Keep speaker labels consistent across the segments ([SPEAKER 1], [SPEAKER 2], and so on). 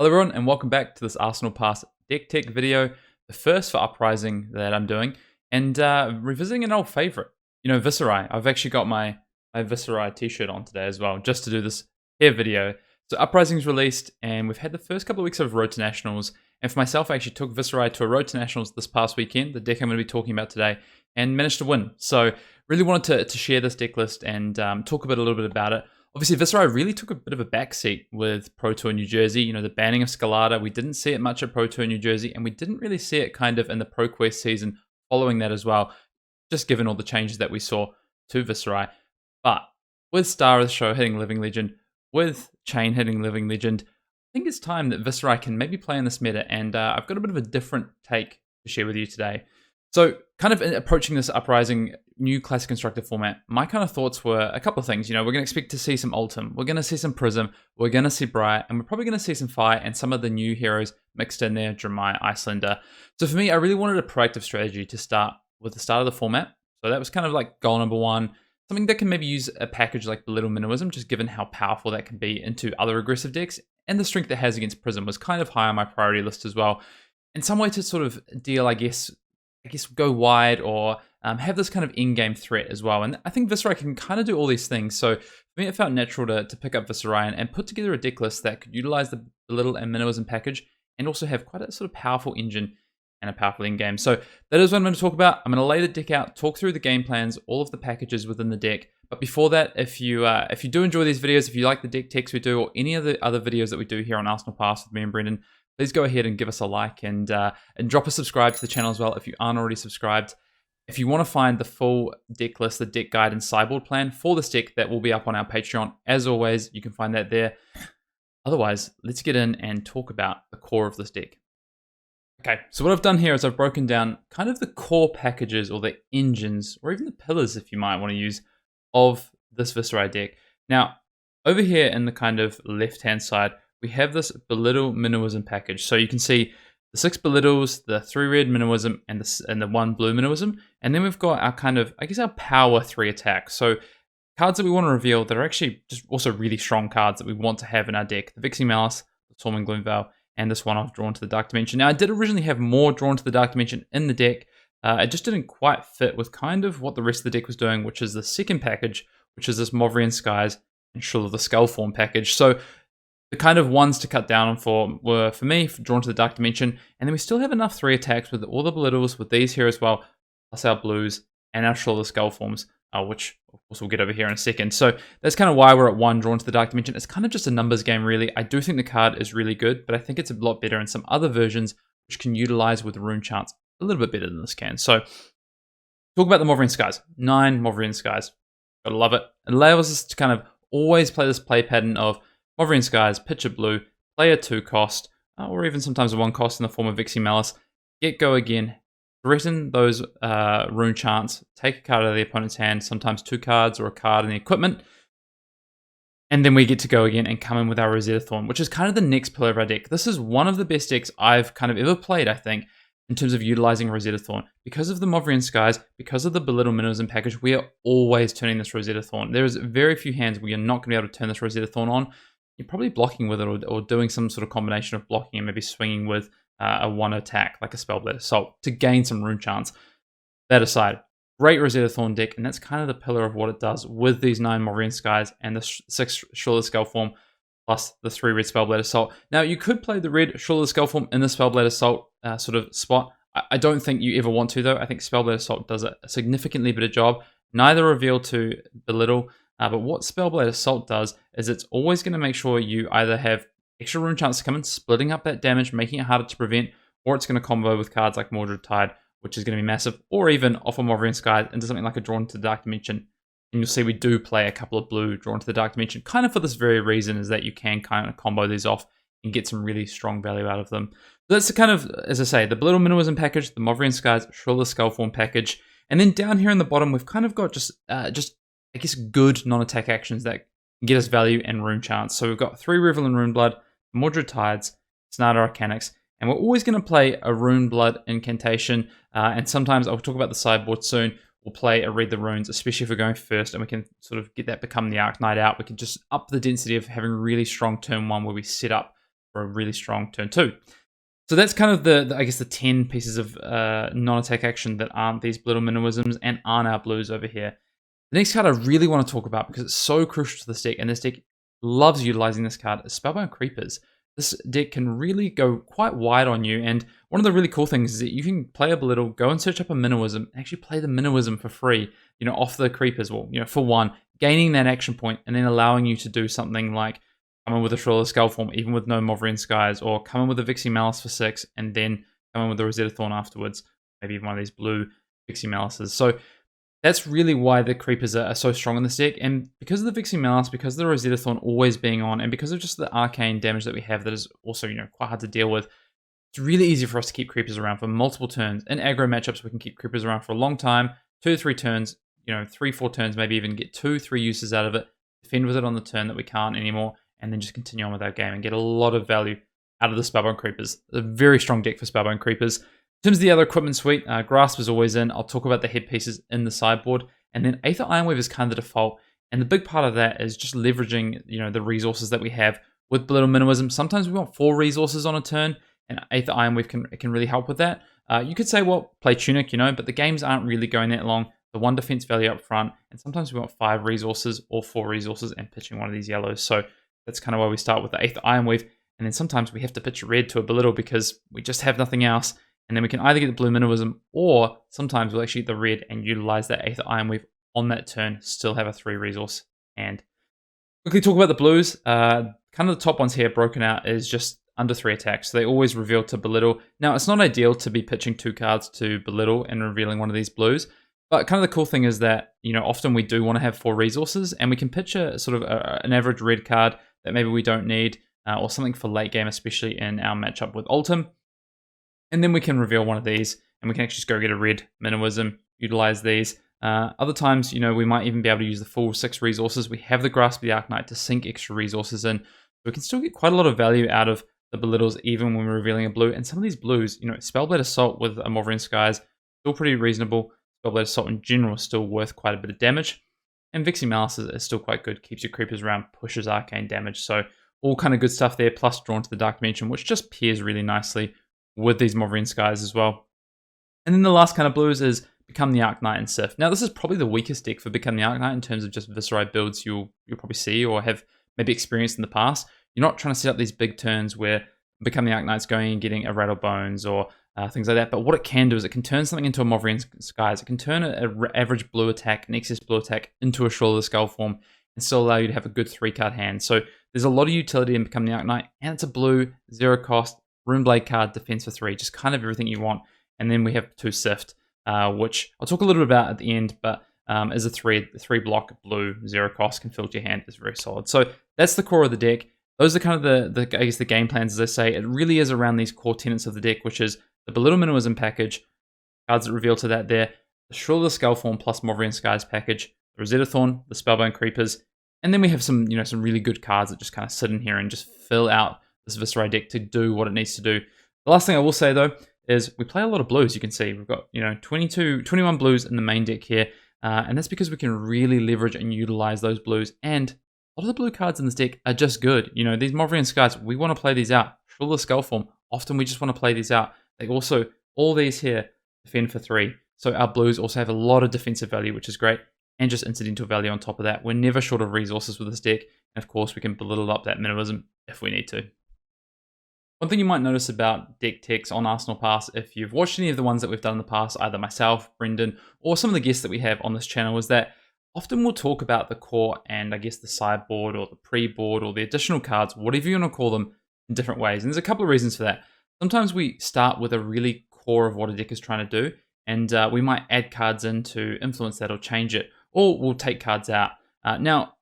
[SPEAKER 1] Hello everyone and welcome back to this Arsenal Pass deck tech video, the first for Uprising that I'm doing, and revisiting an old favourite, Viserai. I've actually got my Viserai t-shirt on today as well, just to do this here video. So Uprising's released, and we've had the first couple of weeks of Road to Nationals, and for myself I actually took Viserai to a Road to Nationals this past weekend, the deck I'm going to be talking about today, and managed to win. So really wanted to share this deck list and talk a little bit about it. Obviously, Viserai really took a bit of a backseat with Pro Tour New Jersey. The banning of Scalata, we didn't see it much at Pro Tour New Jersey, and we didn't really see it kind of in the ProQuest season following that as well, just given all the changes that we saw to Viserai. But with Star of the Show hitting Living Legend, with Chain hitting Living Legend, I think it's time that Viserai can maybe play in this meta, and I've got a bit of a different take to share with you today. So kind of approaching this Uprising new Classic Constructor format, my kind of thoughts were a couple of things. We're going to expect to see some Ultim, we're going to see some Prism, we're going to see Briar, and we're probably going to see some Fire and some of the new heroes mixed in there, Dramai, Icelander. So for me, I really wanted a proactive strategy to start with the start of the format. So that was kind of like goal number one, something that can maybe use a package like Belittle Minimalism, just given how powerful that can be into other aggressive decks, and the strength it has against Prism was kind of high on my priority list as well. And some way to sort of deal, I guess go wide or have this kind of in-game threat as well. And I think Viserai can kind of do all these things. So for me, it felt natural to pick up Viserai and put together a deck list that could utilize the Belittle and Minimalism package and also have quite a sort of powerful engine and a powerful in-game. So that is what I'm going to talk about. I'm going to lay the deck out, talk through the game plans, all of the packages within the deck. But before that, if you do enjoy these videos, if you like the deck techs we do or any of the other videos that we do here on Arsenal Pass with me and Brendan, please go ahead and give us a like and drop a subscribe to the channel as well if you aren't already subscribed. If you want to find the full deck list, the deck guide and sideboard plan for this deck, that will be up on our Patreon. As always, you can find that there. Otherwise, let's get in and talk about the core of this deck. Okay, so what I've done here is I've broken down kind of the core packages or the engines, or even the pillars if you might want to use, of this Viserai deck. Now, over here in the kind of left-hand side, we have this Belittle Minimalism package. So you can see the 6 Belittles, the 3 red Minimalism, and the 1 blue Minimalism. And then we've got our kind of, our power 3 attack. So cards that we want to reveal that are actually just also really strong cards that we want to have in our deck. The Vixie Malice, the Storming Gloomveil, and this one I've drawn to the Dark Dimension. Now, I did originally have more drawn to the Dark Dimension in the deck. It just didn't quite fit with kind of what the rest of the deck was doing, which is the second package, which is this Mavrian Skies and Shrill of the Skullform package. So the kind of ones to cut down on were, for me, drawn to the Dark Dimension. And then we still have enough 3 attacks with all the Belittles, with these here as well, plus our blues and our Shrill of the Skullforms, which of course we'll get over here in a second. So that's kind of why we're at 1 drawn to the Dark Dimension. It's kind of just a numbers game, really. I do think the card is really good, but I think it's a lot better in some other versions, which can utilize with rune charts a little bit better than this can. So talk about the Mavrian Skies. 9 Mavrian Skies. Gotta love it. It allows us to kind of always play this play pattern of Mavrian Skies, pitch a blue, play a 2 cost, or even sometimes a 1 cost in the form of Vixie Malice, get go again, threaten those rune chants, take a card out of the opponent's hand, sometimes 2 cards or a card in the equipment, and then we get to go again and come in with our Rosetta Thorn, which is kind of the next pillar of our deck. This is one of the best decks I've kind of ever played, I think, in terms of utilizing Rosetta Thorn. Because of the Mavrian Skies, because of the Belittle Minimalism package, we are always turning this Rosetta Thorn. There is very few hands where you're not going to be able to turn this Rosetta Thorn on. You're probably blocking with it or doing some sort of combination of blocking and maybe swinging with a 1 attack like a Spellblade Assault to gain some rune chance. That aside, great Rosetta Thorn deck, and that's kind of the pillar of what it does with these 9 Mavrian Skies and the 6 Shrill of the Skullform plus the 3 red Spellblade Assault. Now, you could play the red Shrill of the Skullform in the Spellblade Assault sort of spot. I don't think you ever want to, though. I think Spellblade Assault does a significantly better job. Neither reveal to Belittle. But what Spellblade Assault does is it's always going to make sure you either have extra rune chance to come in, splitting up that damage, making it harder to prevent, or it's going to combo with cards like Mordred Tide, which is going to be massive, or even offer Mavrian Skies into something like a Drawn to the Dark Dimension. And you'll see we do play a couple of blue Drawn to the Dark Dimension, kind of for this very reason, is that you can kind of combo these off and get some really strong value out of them. So that's the kind of, as I say, the Belittle Minimalism package, the Mavrian Skies, Shrill of the Skullform package, and then down here in the bottom, we've kind of got just I guess, good non-attack actions that can get us value and rune chance. So we've got 3 Revel and Runeblood, Mordred Tides, Sonata Arcanics, and we're always going to play a Runeblood incantation, and sometimes, I'll talk about the sideboard soon, we'll play a Read the Runes, especially if we're going first, and we can sort of get that become the Arc Knight out. We can just up the density of having really strong turn 1 where we set up for a really strong turn 2. So that's kind of the I guess the 10 pieces of non-attack action that aren't these Belittle Minnowisms and aren't our blues over here. The next card I really want to talk about because it's so crucial to this deck, and this deck loves utilizing this card, is Spellbound Creepers. This deck can really go quite wide on you, and one of the really cool things is that you can play a Belittle, go and search up a Minnowism, and actually play the Minnowism for free, off the Creepers, well, for one, gaining that action point, and then allowing you to do something like come in with a Shrill Skullform, even with no Movrian Skies, or come in with a Vixie Malice for 6, and then come in with the Rosetta Thorn afterwards, maybe even one of these blue Vixie Malices. So that's really why the Creepers are so strong in this deck, and because of the Vixie Malice, because of the Rosetta Thorn always being on, and because of just the arcane damage that we have that is also, quite hard to deal with, it's really easy for us to keep Creepers around for multiple turns. In aggro matchups, we can keep Creepers around for a long time, 2 to 3 turns, 3-4 turns, maybe even get 2-3 uses out of it, defend with it on the turn that we can't anymore, and then just continue on with our game and get a lot of value out of the Spellbound Creepers. A very strong deck for Spellbound Creepers. In terms of the other equipment suite, Grasp is always in. I'll talk about the headpieces in the sideboard. And then Aether Ironweave is kind of the default. And the big part of that is just leveraging, the resources that we have with Belittle Minnowism. Sometimes we want 4 resources on a turn, and Aether Ironweave can really help with that. You could say, well, play Tunic, but the games aren't really going that long. The 1 defense value up front, and sometimes we want 5 resources or 4 resources and pitching one of these yellows. So that's kind of why we start with the Aether Ironweave. And then sometimes we have to pitch a red to a Belittle because we just have nothing else. And then we can either get the blue Minnowism, or sometimes we'll actually get the red and utilize that Aether Ironweave on that turn, still have a 3 resource. And quickly talk about the blues. Kind of the top ones here broken out is just under 3 attacks. So they always reveal to Belittle. Now, it's not ideal to be pitching 2 cards to Belittle and revealing one of these blues. But kind of the cool thing is that, often we do want to have 4 resources, and we can pitch a sort of an average red card that maybe we don't need, or something for late game, especially in our matchup with Ultim. And then we can reveal one of these, and we can actually just go get a red Minnowism, utilize these. Other times, we might even be able to use the full 6 resources. We have the Grasp of the Arknight to sink extra resources in. So we can still get quite a lot of value out of the Belittles, even when we're revealing a blue. And some of these blues, Spellblade Assault with a Movrian Skies, still pretty reasonable. Spellblade Assault in general is still worth quite a bit of damage. And Vixie Malice is still quite good, keeps your creepers around, pushes arcane damage. So all kind of good stuff there, plus Drawn to the Dark Dimension, which just pairs really nicely with these Movrian Skies as well. And then the last kind of blues is Become the Arknight and Sif. Now this is probably the weakest deck for Become the Arknight in terms of just Viserai builds you'll probably see or have maybe experienced in the past. You're not trying to set up these big turns where Become the Arknight's going and getting a Rattle Bones or things like that. But what it can do is it can turn something into a Movrian Skies. It can turn an average blue attack, an excess blue attack, into a Shrill Skullform and still allow you to have a good 3-card hand. So there's a lot of utility in Become the Arknight, and it's a blue, 0 cost, Runeblade card, defense for 3, just kind of everything you want. And then we have 2 Sift, which I'll talk a little bit about at the end, but as a 3 block blue, 0 cost, can filter your hand, is very solid. So that's the core of the deck. Those are kind of the I guess the game plans, as I say. It really is around these core tenets of the deck, which is the Belittle Minnowism package, cards that reveal to that there, the Shrill Skullform plus Movrian Skies package, the Rosetta Thorn, the Spellbound Creepers, and then we have some some really good cards that just kind of sit in here and just fill out this Viserai deck to do what it needs to do. The last thing I will say though is we play a lot of blues. You can see we've got 21 blues in the main deck here, and that's because we can really leverage and utilize those blues. And a lot of the blue cards in this deck are just good. These Movrian Skies, we want to play these out. Shrill Skullform, often we just want to play these out. They also, all these here, defend for 3. So our blues also have a lot of defensive value, which is great, and just incidental value on top of that. We're never short of resources with this deck, and of course we can belittle up that Minnowism if we need to. One thing you might notice about deck techs on Arsenal Pass, if you've watched any of the ones that we've done in the past, either myself, Brendan, or some of the guests that we have on this channel, is that often we'll talk about the core and I guess the sideboard or the pre-board or the additional cards, whatever you want to call them, in different ways. And there's a couple of reasons for that. Sometimes we start with a really core of what a deck is trying to do, and we might add cards in to influence that or change it, or we'll take cards out. Now,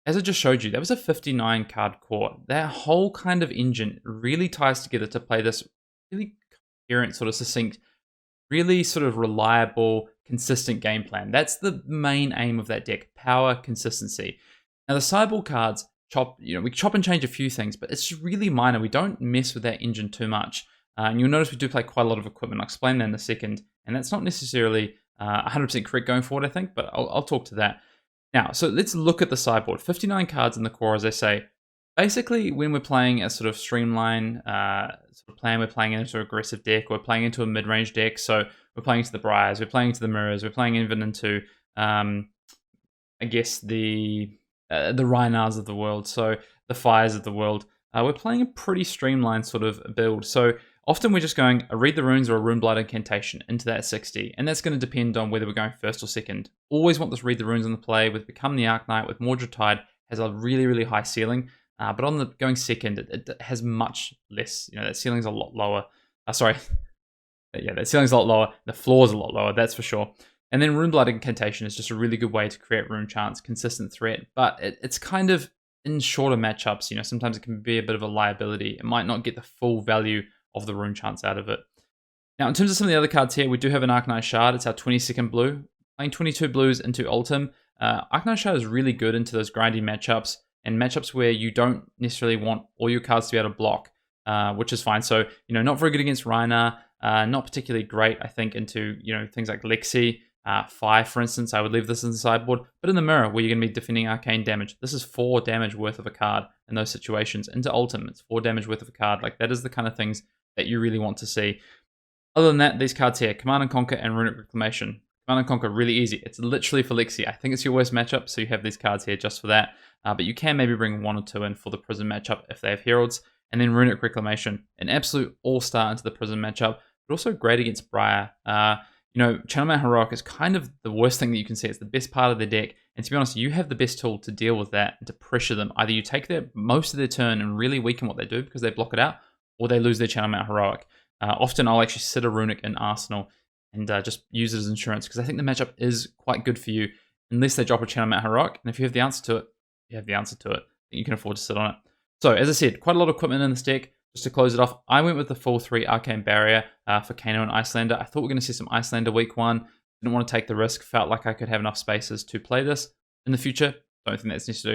[SPEAKER 1] as I just showed you, that was a 59 card core. That whole kind of engine really ties together to play this really coherent, sort of succinct, really sort of reliable, consistent game plan. That's the main aim of that deck, power, consistency. Now the sideboard cards, we chop and change a few things, but it's really minor. We don't mess with that engine too much. And you'll notice we do play quite a lot of equipment. I'll explain that in a second. And that's not necessarily 100% correct going forward, I think, but I'll talk to that. Now, so let's look at the sideboard. 59 cards in the core, as I say. Basically, when we're playing a sort of streamline sort of plan, we're playing into an aggressive deck, we're playing into a mid-range deck, so we're playing into the Briars, we're playing into the Mirrors, we're playing even into, I guess, the Rhinars of the world, so the Fires of the world. We're playing a pretty streamlined sort of build, so often we're just going a Read the Runes or a Runeblood Incantation into that 60, and that's going to depend on whether we're going first or second. Always want this Read the Runes on the play with Become the Arknight, with Mordred Tide, has a really, really high ceiling. But on the going second, it has much less. That ceiling's a lot lower. Sorry, yeah, that ceiling's a lot lower. The floor's a lot lower, that's for sure. And then Runeblood Incantation is just a really good way to create rune chance, consistent threat. But it's kind of in shorter matchups. Sometimes it can be a bit of a liability. It might not get the full value of the rune chance out of it. Now, in terms of some of the other cards here, we do have an Arknight Shard. It's our 22nd blue. Playing 22 blues into Ultim. Arknight Shard is really good into those grindy matchups. And matchups where you don't necessarily want all your cards to be able to block, which is fine. So, not very good against Rhinar, not particularly great, I think, into, things like Lexi, 5, for instance. I would leave this in the sideboard. But in the Mirror, where you're going to be defending arcane damage, this is 4 damage worth of a card in those situations. Into Ultim, it's 4 damage worth of a card. Like, that is the kind of things that you really want to see. Other than that, these cards here, Command and Conquer and Runic Reclamation. Command and Conquer, really easy. It's literally for Lexi. I think it's your worst matchup, so you have these cards here just for that. But you can maybe bring 1 or 2 in for the Prison matchup if they have Heralds. And then Runic Reclamation, an absolute all-star into the Prison matchup, but also great against Briar. Channelmount Heroic is kind of the worst thing that you can see. It's the best part of the deck. And to be honest, you have the best tool to deal with that and to pressure them. Either you take most of their turn and really weaken what they do because they block it out, or they lose their Channelmount Heroic. Often I'll actually sit a Runic in Arsenal and just use it as insurance because I think the matchup is quite good for you unless they drop a Channelmount Heroic. And if you have the answer to it, you have the answer to it. You can afford to sit on it. So as I said, quite a lot of equipment in this deck. Just to close it off, I went with the full 3 Arcane Barrier for Kano and Icelander. I thought we were going to see some Icelander week 1. Didn't want to take the risk. Felt like I could have enough spaces to play this in the future. Don't think that's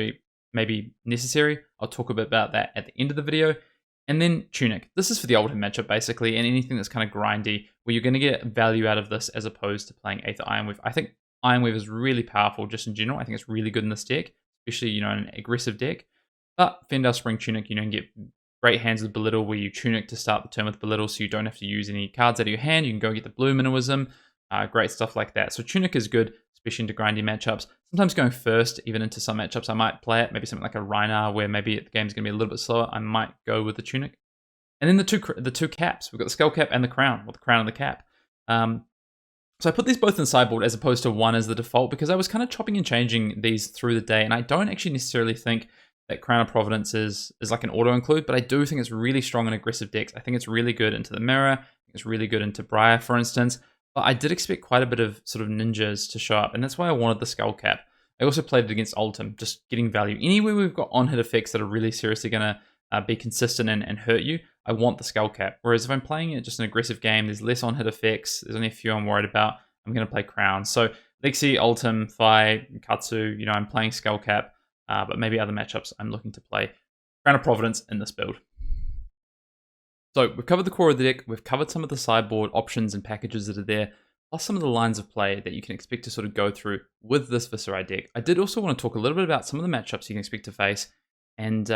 [SPEAKER 1] maybe necessary. I'll talk a bit about that at the end of the video. And then Tunic. This is for the Oldhim matchup basically, and anything that's kind of grindy, where you're going to get value out of this as opposed to playing Aether Ironweave. I think Ironweave is really powerful just in general. I think it's really good in this deck, especially, in an aggressive deck. But Fendel Spring Tunic, you can get great hands with Belittle, where you Tunic to start the turn with Belittle, so you don't have to use any cards out of your hand. You can go get the Blue Minnowism, great stuff like that. So Tunic is good, especially into grindy matchups. Sometimes going first, even into some matchups, I might play it. Maybe something like a Rhinar, where maybe the game's going to be a little bit slower. I might go with the Tunic. And then the two caps. We've got the Skull Cap and the Crown, or the Crown and the Cap. So I put these both in the sideboard as opposed to one as the default because I was kind of chopping and changing these through the day, and I don't actually necessarily think that Crown of Providence is like an auto-include, but I do think it's really strong in aggressive decks. I think it's really good into the Mirror. I think it's really good into Briar, for instance. But I did expect quite a bit of sort of ninjas to show up, and that's why I wanted the Skull Cap. I also played it against Ultim, just getting value. Anywhere we've got on-hit effects that are really seriously going to be consistent and hurt you, I want the Skull Cap. Whereas if I'm playing it just an aggressive game, there's less on-hit effects, there's only a few I'm worried about, I'm going to play Crown. So Lexi, Ultim, Thai, Katsu, I'm playing Skull Cap, but maybe other matchups I'm looking to play Crown of Providence in this build. So we've covered the core of the deck, we've covered some of the sideboard options and packages that are there, plus some of the lines of play that you can expect to sort of go through with this Viserai deck. I did also want to talk a little bit about some of the matchups you can expect to face and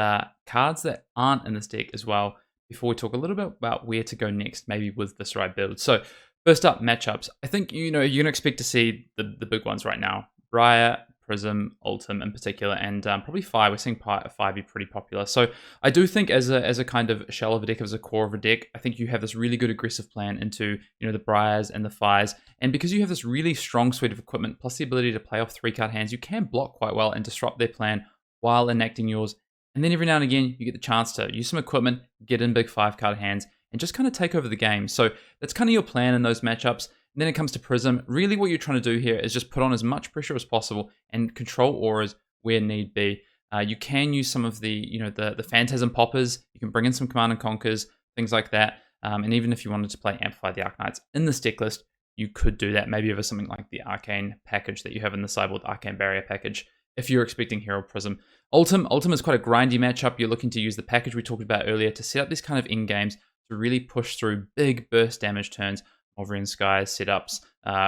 [SPEAKER 1] cards that aren't in this deck as well, before we talk a little bit about where to go next, maybe with Viserai build. So first up, matchups. I think, you're going to expect to see the big ones right now. Briar, Prism, Ultim in particular, and probably Fire. We're seeing Fire be pretty popular. So I do think as a kind of shell of a deck, as a core of a deck, I think you have this really good aggressive plan into, the Briars and the Fires. And because you have this really strong suite of equipment, plus the ability to play off 3-card hands, you can block quite well and disrupt their plan while enacting yours. And then every now and again, you get the chance to use some equipment, get in big 5-card hands, and just kind of take over the game. So that's kind of your plan in those matchups. And then it comes to Prism. Really what you're trying to do here is just put on as much pressure as possible and control auras where need be. You can use some of the, the Phantasm Poppers. You can bring in some Command and Conquers, things like that. And even if you wanted to play Amplify the Arknights in this deck list, you could do that maybe over something like the Arcane package that you have in the sideboard, the Arcane Barrier package, if you're expecting Herald Prism. Ultim is quite a grindy matchup. You're looking to use the package we talked about earlier to set up these kind of in-games to really push through big burst damage turns, Mulverin Skies setups,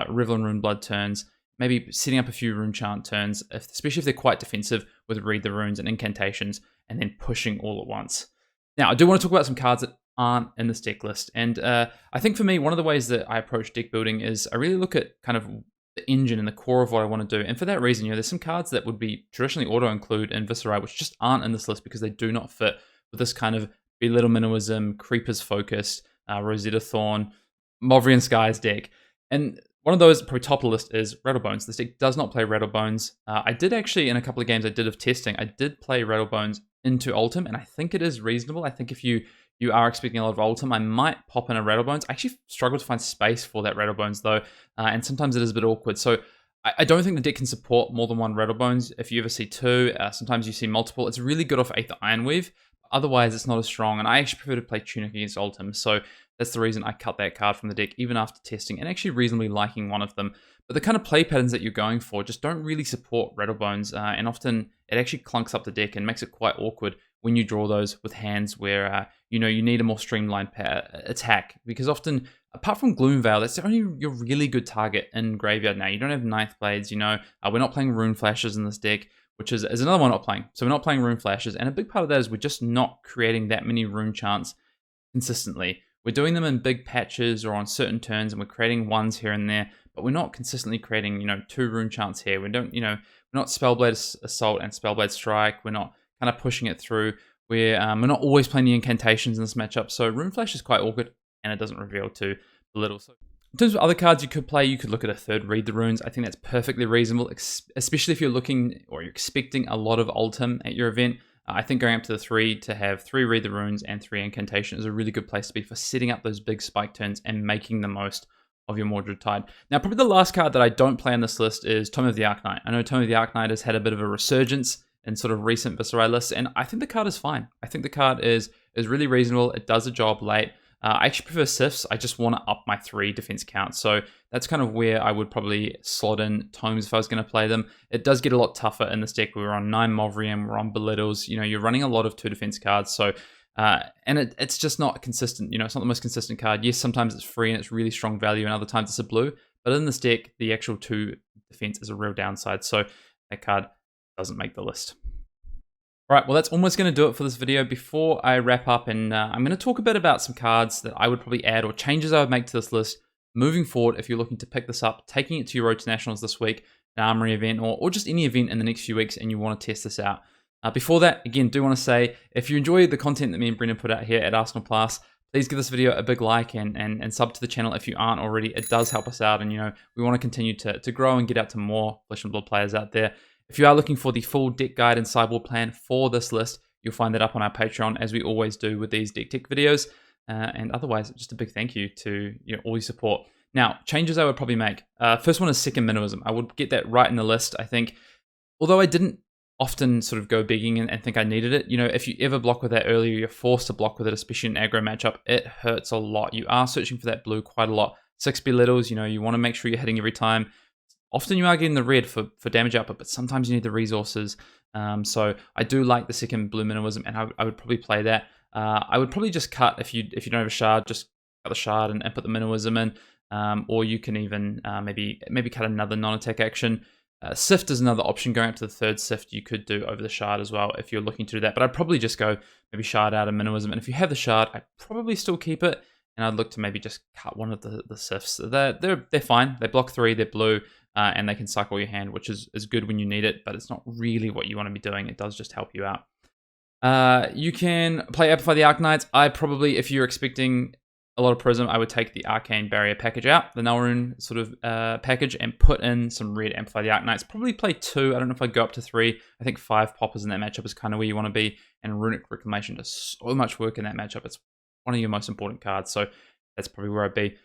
[SPEAKER 1] Revel and Runeblood turns, maybe setting up a few Rune Chant turns, especially if they're quite defensive with Read the Runes and incantations. and then pushing all at once. Now, I do want to talk about some cards that aren't in this deck list. And I think for me, one of the ways that I approach deck building is I really look at kind of the engine and the core of what I want to do. And for that reason, there's some cards that would be traditionally auto-include in Viserai, which just aren't in this list because they do not fit with this kind of Belittle minimalism, Creepers focused, Rosetta Thorn, Movrian Skies deck. And one of those, probably top of the list, is Rattlebones. This deck does not play Rattlebones. I did actually, in a couple of games I did of testing, I did play Rattlebones into Ultim, and I think it is reasonable. I think if you are expecting a lot of Ultim, I might pop in a Rattlebones. I actually struggle to find space for that Rattlebones though, and sometimes it is a bit awkward. So I don't think the deck can support more than one Rattlebones. If you ever see two, sometimes you see multiple. It's really good off Aether Ironweave. Otherwise, it's not as strong, and I actually prefer to play Tunic against Ultim. So that's the reason I cut that card from the deck, even after testing and actually reasonably liking one of them. But the kind of play patterns that you're going for just don't really support Rattlebones, and often it actually clunks up the deck and makes it quite awkward when you draw those with hands where you need a more streamlined attack. Because often, apart from Gloomveil, that's the only your really good target in Graveyard now. You don't have Ninth Blades, we're not playing Rune Flashes in this deck, which is another one not playing. So we're not playing Rune Flashes, and a big part of that is we're just not creating that many Rune Chants consistently. We're doing them in big patches or on certain turns, and we're creating ones here and there, but we're not consistently creating, 2 Rune Chants here. We're not Spellblade Assault and Spellblade Strike. We're not kind of pushing it through. We're not always playing the incantations in this matchup, so Rune Flash is quite awkward, and it doesn't reveal too little. So in terms of other cards you could play, you could look at a third Read the Runes. I think that's perfectly reasonable, especially if you're looking or you're expecting a lot of Ultim at your event. I think going up to the 3 to have 3 Read the Runes and 3 Incantation is a really good place to be for setting up those big spike turns and making the most of your Mordred Tide. Now, probably the last card that I don't play on this list is Tome of the Arknight. I know Tome of the Arknight has had a bit of a resurgence in sort of recent Viserai lists, and I think the card is fine. I think the card is really reasonable. It does a job late. I actually prefer Sifs. I just want to up my 3 defense count. So that's kind of where I would probably slot in Tomes if I was going to play them. It does get a lot tougher in this deck. We're on 9 Movrian, we're on Belittles. You're running a lot of 2 defense cards. So, and it's just not consistent. It's not the most consistent card. Yes, sometimes it's free and it's really strong value, and other times it's a blue. But in this deck, the actual 2 defense is a real downside. So that card doesn't make the list. All right, well, that's almost going to do it for this video. Before I wrap up, and I'm going to talk a bit about some cards that I would probably add or changes I would make to this list moving forward if you're looking to pick this up, taking it to your Road to Nationals this week, an Armory event, or just any event in the next few weeks and you want to test this out. Before that, again, do want to say, if you enjoy the content that me and Brendan put out here at Arsenal Plus, please give this video a big like and sub to the channel if you aren't already. It does help us out, and we want to continue to grow and get out to more Flesh and Blood players out there. If you are looking for the full deck guide and sideboard plan for this list, you'll find that up on our Patreon, as we always do with these deck tech videos. And otherwise, just a big thank you to all your support. Now, changes I would probably make. First one is second minimalism. I would get that right in the list. I think, although I didn't often sort of go begging and think I needed it, if you ever block with that earlier, you're forced to block with it, especially in an aggro matchup. It hurts a lot. You are searching for that blue quite a lot. 6 Belittles, you want to make sure you're hitting every time. Often you are getting the red for damage output, but sometimes you need the resources. So I do like the second blue minimalism, and I would probably play that. I would probably just cut, if you don't have a shard, just cut the shard and put the minimalism in. Or you can even maybe cut another non-attack action. Sift is another option. Going up to the 3rd Sift you could do over the shard as well if you're looking to do that. But I'd probably just go maybe shard out of minimalism. And if you have the shard, I'd probably still keep it. And I'd look to maybe just cut one of the Sifts. They're fine. They block 3, they're blue. And they can cycle your hand, which is good when you need it, but it's not really what you want to be doing. It does just help you out. You can play Amplify the Arknights. I probably, if you're expecting a lot of Prism, I would take the Arcane Barrier package out, the Nullrune sort of package, and put in some red Amplify the Arknights. Probably play 2. I don't know if I'd go up to 3. I think 5 poppers in that matchup is kind of where you want to be, and Runic Reclamation does so much work in that matchup. It's one of your most important cards, so that's probably where I'd be.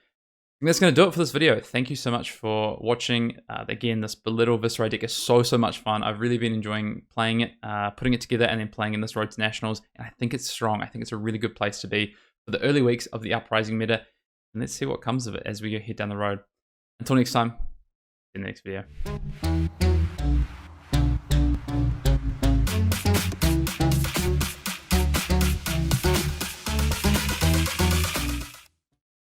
[SPEAKER 1] And that's going to do it for this video. Thank you so much for watching. Again, this Belittle Viserai deck is so much fun. I've really been enjoying playing it, putting it together, and then playing in this Road to Nationals. And I think it's strong. I think it's a really good place to be for the early weeks of the Uprising meta. And let's see what comes of it as we head down the road. Until next time, see you in the next video.